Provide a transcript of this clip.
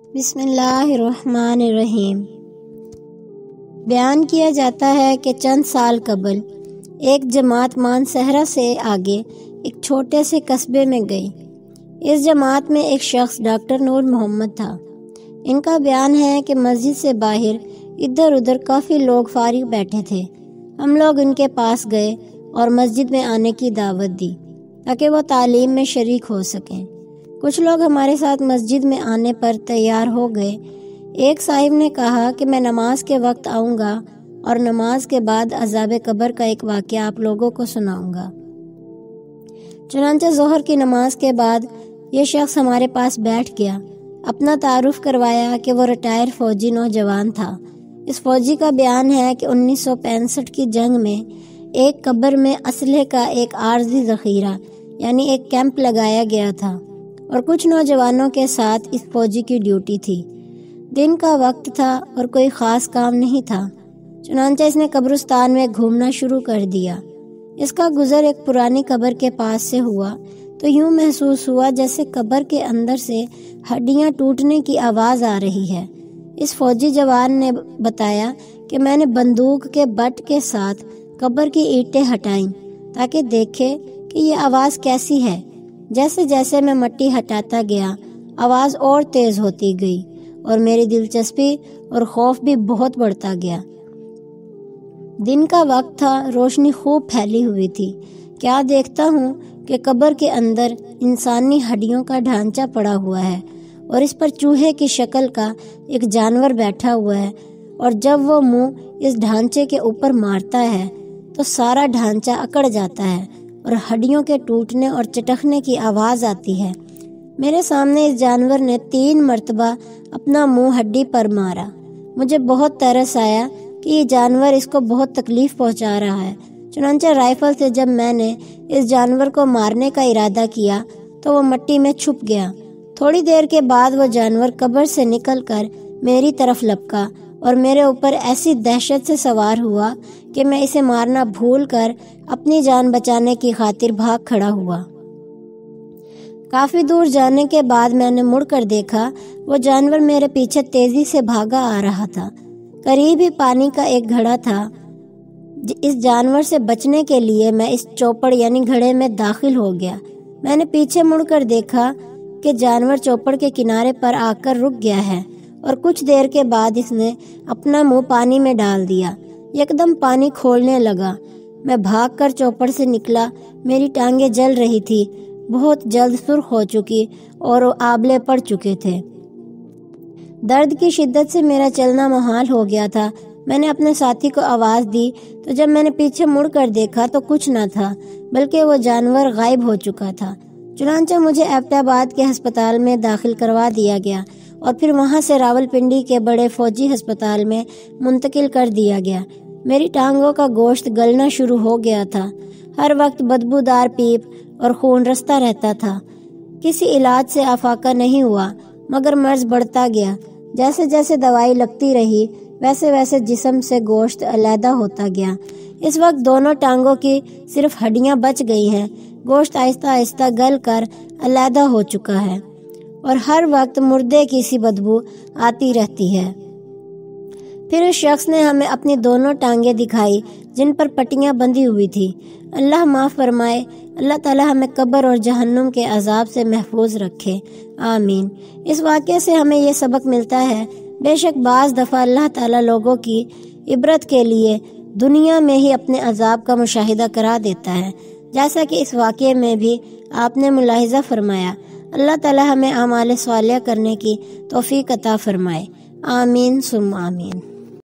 بسم اللہ الرحمن الرحیم۔ بیان کیا جاتا ہے کہ چند سال قبل ایک جماعت مانسہرہ سے آگے ایک چھوٹے سے قصبے میں گئی۔ اس جماعت میں ایک شخص ڈاکٹر نور محمد تھا۔ ان کا بیان ہے کہ مسجد سے باہر ادھر ادھر کافی لوگ فارغ بیٹھے تھے۔ ہم لوگ ان کے پاس گئے اور مسجد میں آنے کی دعوت دی تاکہ وہ تعلیم میں شریک ہو سکیں۔ کچھ لوگ ہمارے ساتھ مسجد میں آنے پر تیار ہو گئے۔ ایک صاحب نے کہا کہ میں نماز کے وقت آؤں گا اور نماز کے بعد عذاب قبر کا ایک واقعہ آپ لوگوں کو سناؤں گا۔ چنانچہ ظہر کی نماز کے بعد یہ شخص ہمارے پاس بیٹھ گیا۔ اپنا تعارف کروایا کہ وہ ریٹائر فوجی نوجوان تھا۔ اس فوجی کا بیان ہے کہ 1965 کی جنگ میں ایک قبر میں اسلحے کا ایک عارضی ذخیرہ یعنی ایک کیمپ لگایا گیا تھا اور کچھ نوجوانوں کے ساتھ اس فوجی کی ڈیوٹی تھی۔ دن کا وقت تھا اور کوئی خاص کام نہیں تھا، چنانچہ اس نے قبرستان میں گھومنا شروع کر دیا۔ اس کا گزر ایک پرانی قبر کے پاس سے ہوا تو یوں محسوس ہوا جیسے قبر کے اندر سے ہڈیاں ٹوٹنے کی آواز آ رہی ہے۔ اس فوجی جوان نے بتایا کہ میں نے بندوق کے بٹ کے ساتھ قبر کی اینٹیں ہٹائیں تاکہ دیکھے کہ یہ آواز کیسی ہے۔ جیسے جیسے میں مٹی ہٹاتا گیا آواز اور تیز ہوتی گئی اور میری دلچسپی اور خوف بھی بہت بڑھتا گیا۔ دن کا وقت تھا، روشنی خوب پھیلی ہوئی تھی۔ کیا دیکھتا ہوں کہ قبر کے اندر انسانی ہڈیوں کا ڈھانچہ پڑا ہوا ہے اور اس پر چوہے کی شکل کا ایک جانور بیٹھا ہوا ہے، اور جب وہ منہ اس ڈھانچے کے اوپر مارتا ہے تو سارا ڈھانچہ اکڑ جاتا ہے اور ہڈیوں کے ٹوٹنے اور چٹکنے کی آواز آتی ہے۔ میرے سامنے اس جانور نے 3 مرتبہ اپنا منہ ہڈی پر مارا۔ مجھے بہت ترس آیا کہ یہ جانور اس کو بہت تکلیف پہنچا رہا ہے، چنانچہ رائفل سے جب میں نے اس جانور کو مارنے کا ارادہ کیا تو وہ مٹی میں چھپ گیا۔ تھوڑی دیر کے بعد وہ جانور قبر سے نکل کر میری طرف لپکا اور میرے اوپر ایسی دہشت سے سوار ہوا کہ میں اسے مارنا بھول کر اپنی جان بچانے کی خاطر بھاگ کھڑا ہوا۔ کافی دور جانے کے بعد میں نے مڑ کر دیکھا وہ جانور میرے پیچھے تیزی سے بھاگا آ رہا تھا۔ قریب ہی پانی کا ایک گھڑا تھا۔ اس جانور سے بچنے کے لیے میں اس چوپڑ یعنی گھڑے میں داخل ہو گیا۔ میں نے پیچھے مڑ کر دیکھا کہ جانور چوپڑ کے کنارے پر آ کر رک گیا ہے اور کچھ دیر کے بعد اس نے اپنا منہ پانی میں ڈال دیا۔ یکدم پانی کھولنے لگا۔ میں بھاگ کر چوپڑ سے نکلا۔ میری ٹانگیں جل رہی تھی، بہت جلد سرخ ہو چکی اور آبلے پڑ چکے تھے۔ درد کی شدت سے میرا چلنا محال ہو گیا تھا۔ میں نے اپنے ساتھی کو آواز دی تو جب میں نے پیچھے مڑ کر دیکھا تو کچھ نہ تھا بلکہ وہ جانور غائب ہو چکا تھا۔ چنانچہ مجھے ایبٹ آباد کے ہسپتال میں داخل کروا دیا گیا اور پھر وہاں سے راولپنڈی کے بڑے فوجی ہسپتال میں منتقل کر دیا گیا۔ میری ٹانگوں کا گوشت گلنا شروع ہو گیا تھا۔ ہر وقت بدبودار پیپ اور خون رستا رہتا تھا۔ کسی علاج سے افاقہ نہیں ہوا مگر مرض بڑھتا گیا۔ جیسے جیسے دوائی لگتی رہی ویسے ویسے جسم سے گوشت علیحدہ ہوتا گیا۔ اس وقت دونوں ٹانگوں کی صرف ہڈیاں بچ گئی ہیں۔ گوشت آہستہ آہستہ گل کر علیحدہ ہو چکا ہے اور ہر وقت مردے کی سی بدبو آتی رہتی ہے۔ پھر اس شخص نے ہمیں اپنی دونوں ٹانگیں دکھائی جن پر پٹیاں بندھی ہوئی تھی۔ اللہ معاف فرمائے، اللہ تعالی ہمیں قبر اور جہنم کے عذاب سے محفوظ رکھے، آمین۔ اس واقعے سے ہمیں یہ سبق ملتا ہے، بے شک بعض دفعہ اللہ تعالی لوگوں کی عبرت کے لیے دنیا میں ہی اپنے عذاب کا مشاہدہ کرا دیتا ہے، جیسا کہ اس واقعے میں بھی آپ نے ملاحظہ فرمایا۔ اللہ تعالی ہمیں اعمال صالحہ کرنے کی توفیق عطا فرمائے، آمین ثم آمین۔